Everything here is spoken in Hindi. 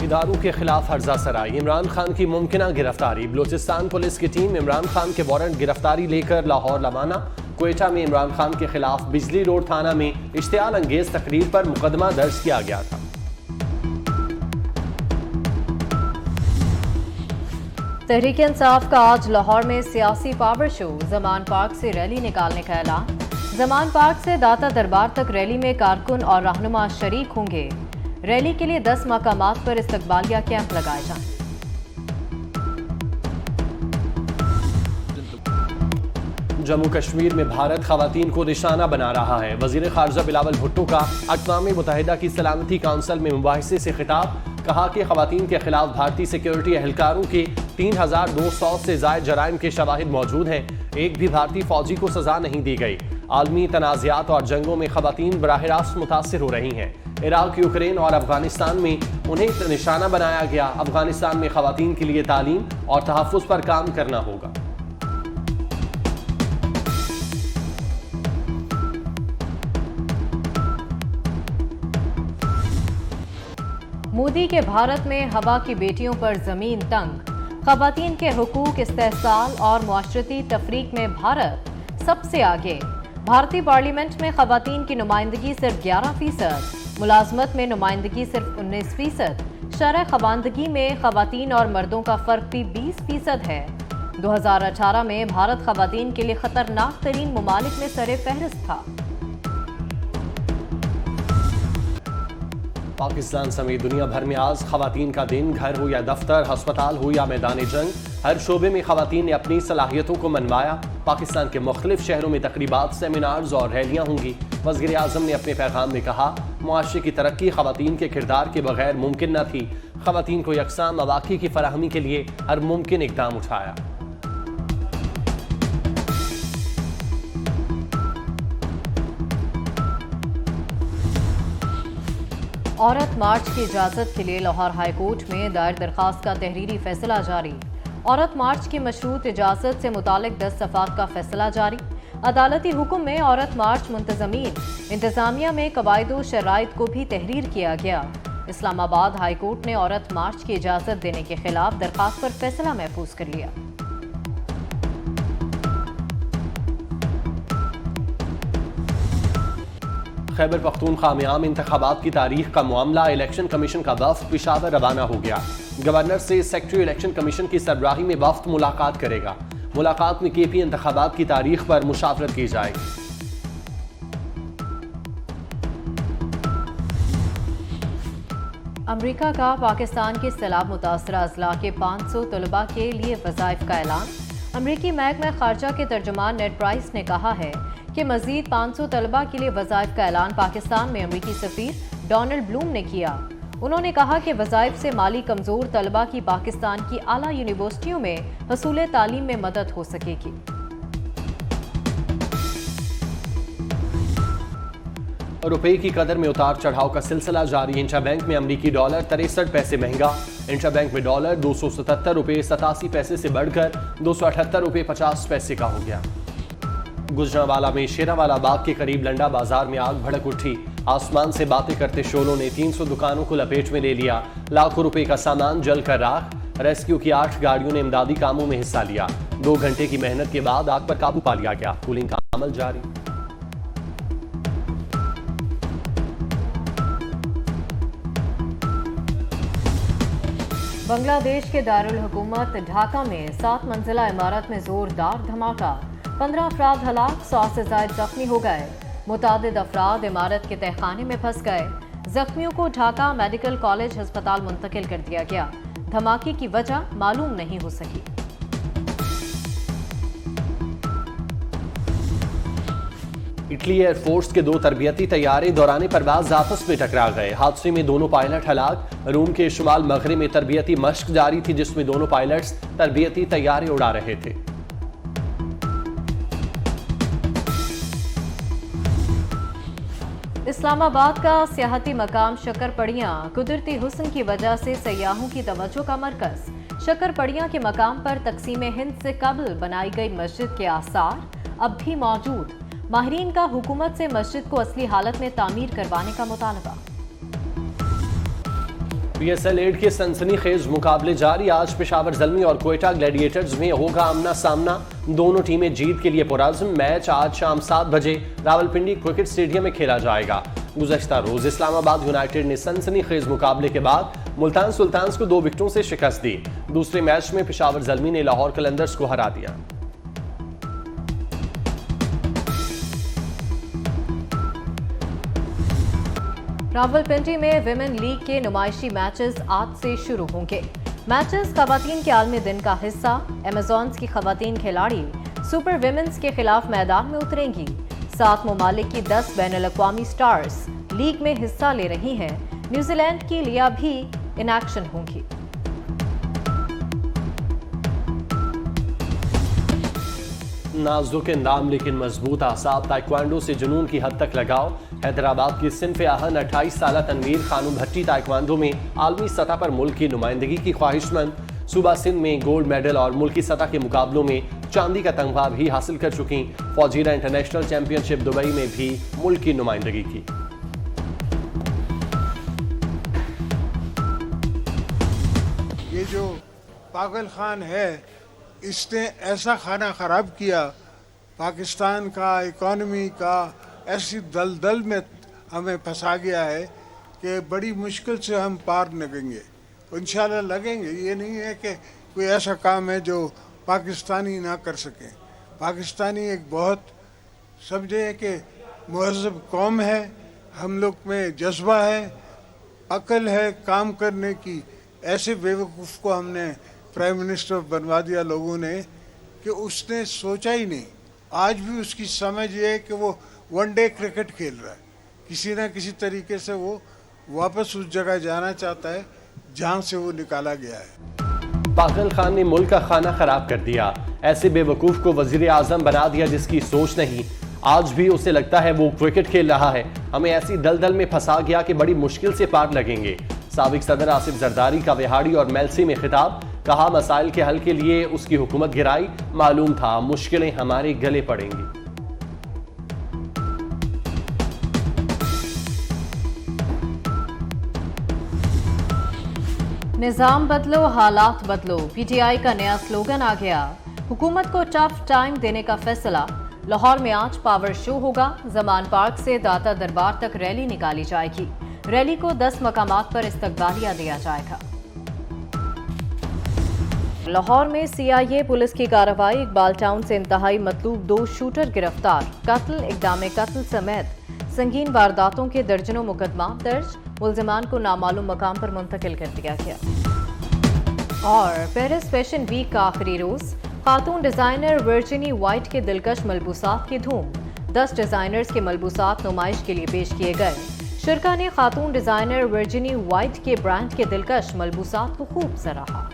चौकीदारों के खिलाफ हर्जा सराई, इमरान खान की मुमकिना गिरफ्तारी। बलूचिस्तान पुलिस की टीम इमरान खान के वारंट गिरफ्तारी लेकर लाहौर रवाना। क्वेटा में इमरान खान के खिलाफ बिजली रोड थाना में इश्तियाल अंगेज तकरीर पर मुकदमा दर्ज किया गया था। तहरीक इंसाफ का आज लाहौर में सियासी पावर शो, जमान पार्क से रैली निकालने का ऐलान। जमान पार्क से दाता दरबार तक रैली में कारकुन और रहनुमा शरीक होंगे। रैली के लिए 10 मकामात पर इस्तकबालिया कैंप लगाए जाएं। जम्मू कश्मीर में भारत खवातीन को निशाना बना रहा है। वजीर खारजा बिलावल भुट्टो का अक़वाम मुत्तहिदा की सलामती काउंसिल में मुबाहिसे से खिताब, कहा कि खवातीन के खिलाफ भारतीय सिक्योरिटी एहलकारों के 3200 से ज़ायद जराइम के शवाहिद मौजूद हैं। एक भी भारतीय फौजी को सजा नहीं दी गई। आलमी तनाज़ात और जंगों में खवातीन बराह रास्त मुतासिर हो रही हैं। इराक, यूक्रेन और अफगानिस्तान में उन्हें निशाना बनाया गया। अफगानिस्तान में खवातीन के लिए तालीम और तहफ़्फ़ुज़ पर काम करना होगा। मोदी के भारत में हवा की बेटियों पर जमीन तंग, खवातीन के हुकूक, इस्तेहसाल और मुआशरती तफरीक में भारत सबसे आगे। भारतीय पार्लियामेंट में खवातीन की नुमाइंदगी सिर्फ 11%, मुलाजमत में नुमाइंदगी सिर्फ 19%, शरह खवानदगी में खवातीन और मर्दों का फ़र्क भी 20% है। 2018 में भारत खवातीन के लिए खतरनाक तरीन ममालिक में सरे फहरिस्त था। पाकिस्तान समेत दुनिया भर में आज खवातीन का दिन, घर हो या दफ्तर, अस्पताल हो या मैदान जंग, हर शोबे में खवातीन ने अपनी सलाहियतों को मनवाया। पाकिस्तान के मुख्तलिफ शहरों में तकरीबात, सेमिनार्स और रैलियां होंगी। वज़ीर आज़म ने अपने पैगाम में कहा, मुआशरे की तरक्की खवातीन के किरदार के बगैर मुमकिन न थी। खवातीन को यकसां मौक़े की फराहमी के लिए हर मुमकिन इक़दाम उठाया। औरत मार्च की इजाज़त के लिए लाहौर हाई कोर्ट में दायर दरख्वास्त का तहरीरी फैसला जारी। औरत मार्च की मशरूत इजाज़त से मुतालिक 10 सफ़ात का फैसला जारी। अदालती हुक्म में औरत मार्च मुंतज़मीन इंतज़ामिया में कवायद शराइत को भी तहरीर किया गया। इस्लामाबाद हाई कोर्ट ने औरत मार्च की इजाज़त देने के खिलाफ दरख्वास्त पर फैसला महफूज कर लिया। खैबर पख्तूनख्वा में आम इंतखाबात की तारीख का मामला, इलेक्शन कमीशन का वफ्द पेशावर रवाना हो गया। गवर्नर से सेक्रेटरी इलेक्शन कमीशन की सरबराही में वफ्द मुलाकात करेगा। मुलाकात में केपी इंतखाबात की तारीख पर मुशावरत की जाएगी। अमरीका का पाकिस्तान के सैलाब मुतासरा अजला के 500 तलबा के लिए वज़ाइफ का ऐलान। अमरीकी महकमा खारजा के तर्जुमान नेड प्राइस ने कहा है कि मजीद 500 तलबा के लिए वज़ाइफ का ऐलान पाकिस्तान में अमरीकी सफ़ीर डोनाल्ड ब्लूम ने किया। उन्होंने कहा कि वज़ाइफ से माली कमज़ोर तलबा की पाकिस्तान की आला यूनिवर्सिटियों में हसूल तालीम में मदद हो सकेगी। रुपये की कदर में उतार चढ़ाव का सिलसिला जारी। इंटर बैंक में अमरीकी डॉलर 63 पैसे महंगा। इंटर बैंक में डॉलर 277 रुपये 87 पैसे से बढ़कर 278 रुपये 50 पैसे का हो गया। गुजरांवाला में शेरावाला बाग के करीब लंडा बाजार में आग भड़क उठी। आसमान से बातें करते शोलों ने 300 दुकानों को लपेट में ले लिया। लाखों रुपए का सामान जलकर राख। रेस्क्यू की 8 गाड़ियों ने इमदादी कामों में हिस्सा लिया। 2 घंटे की मेहनत के बाद आग पर काबू पा लिया गया। कूलिंग का अमल जारी। बांग्लादेश के दारुल हुकूमत ढाका में 7 मंजिला इमारत में जोरदार धमाका। 15 अफराद हलाक, 100 से ज्यादा जख्मी हो गए। मुतादिद अफराद इमारत के तहखाने में फंस गए। जख्मियों को ढाका मेडिकल कॉलेज अस्पताल मुंतकिल कर दिया गया। धमाके की वजह मालूम नहीं हो सकी। इटली एयरफोर्स के 2 तरबियती तैयारे दौरान परवाज आपस में टकरा गए। हादसे में दोनों पायलट हलाक। रूम के शुमाल मगरिब में तरबियती मश्क जारी थी, जिसमें दोनों पायलट्स तरबियती तैयारे उड़ा रहे थे। इस्लामाबाद का सियाहती मकाम शक्करपड़ियां कुदरती हुस्न की वजह से सयाहों की तवज्जो का मरकज। शक्करपड़ियां के मकाम पर तकसीम हिंद से कबल बनाई गई मस्जिद के आसार अब भी मौजूद। माहिरीन का हुकूमत से मस्जिद को असली हालत में तामीर करवाने का मुतालबा। PSL 8 के सनसनीखेज मुकाबले जारी। आज पेशावर ज़ल्मी और कोयटा ग्लैडिएटर्स में होगा आमना सामना। दोनों टीमें जीत के लिए पुरअज़्म। मैच आज शाम 7 बजे रावलपिंडी क्रिकेट स्टेडियम में खेला जाएगा। गुज़श्ता रोज इस्लामाबाद यूनाइटेड ने सनसनीखेज मुकाबले के बाद मुल्तान सुल्तान्स को 2 विकेटों से शिकस्त दी। दूसरे मैच में पेशावर ज़ल्मी ने लाहौर कलंदर्स को हरा दिया। रावलपिंडी में विमेन लीग के नुमाइशी मैचेस आज से शुरू होंगे। मैचेस खवातीन के आलमी दिन का हिस्सा। अमेज़ॉन्स की खवातीन खिलाड़ी सुपर विमेंस के खिलाफ मैदान में उतरेंगी। 7 ममालिक की 10 बैनुल-अक़वामी स्टार्स लीग में हिस्सा ले रही हैं। न्यूजीलैंड की लिया भी इन एक्शन होंगी। नाजुक नाम लेकिन मजबूत आसाब ताइक्वांडो से जुनून की हद तक लगाओ। हैदराबाद की सिनफ आहन 28 साल तनवीर खानम भट्टी ताइक्वांडो में आलमी सतह पर मुल्क की नुमाइंदगी की ख्वाहिशमंद। सूबा सिंध में गोल्ड मेडल और मुल्की सतह के मुकाबलों में चांदी का तमगा भी हासिल कर चुकी। फौजीरा इंटरनेशनल चैंपियनशिप दुबई में भी मुल्क की नुमाइंदगी की। ये जो पागल खान है, इसने ऐसा खाना खराब किया पाकिस्तान का, इकॉनमी का, ऐसी दलदल में हमें फंसा गया है कि बड़ी मुश्किल से हम पार लगेंगे। इंशाल्लाह लगेंगे। ये नहीं है कि कोई ऐसा काम है जो पाकिस्तानी ना कर सकें। पाकिस्तानी एक बहुत समझे कि मुहज़्ज़ब कौम है। हम लोग में जज्बा है, अकल है काम करने की। ऐसे बेवकूफ़ को हमने प्राइम मिनिस्टर बनवा दिया लोगों ने कि उसने सोचा ही नहीं। आज भी उसकी समझ ये है कि वो वनडे क्रिकेट खेल रहा है। किसी ना किसी तरीके से वो वापस उस जगह जाना चाहता है जहाँ से वो निकाला गया है। पागल खान ने मुल्क का खाना खराब कर दिया। ऐसे बेवकूफ़ को वज़ीर आज़म बना दिया जिसकी सोच नहीं। आज भी उसे लगता है वो क्रिकेट खेल रहा है। हमें ऐसी दलदल में फंसा गया कि बड़ी मुश्किल से पार लगेंगे। साबिक सदर आसिफ जरदारी का बिहाड़ी और मेलसी में खिताब। कहा मसाइल के हल के लिए उसकी हुकूमत गिराई। मालूम था मुश्किलें हमारे गले पड़ेंगी। निजाम बदलो हालात बदलो, पीटीआई का नया स्लोगन आ गया। हुकूमत को टफ टाइम देने का फैसला। लाहौर में आज पावर शो होगा। जमान पार्क से दाता दरबार तक रैली निकाली जाएगी। रैली को 10 मकामात पर इस्तकबालिया दिया जाएगा। लाहौर में CIA पुलिस की कार्रवाई। इकबाल टाउन से इंतहाई मतलूब 2 शूटर गिरफ्तार। कत्ल, इक़दाम कत्ल समेत संगीन वारदातों के दर्जनों मुकदमा दर्ज। मुल्जिमान को नामालूम मकाम पर मुंतकिल कर दिया गया। और पेरिस फैशन वीक का आखिरी रोज। खातून डिजाइनर वर्जिनी वाइट के दिलकश मलबूसात की धूम। 10 डिजाइनर्स के मलबूसात नुमाइश के लिए पेश किए गए। शुरा ने खातून डिजाइनर वर्जिनी वाइट के ब्रांड के दिलकश मलबूसात को खूब सराहा।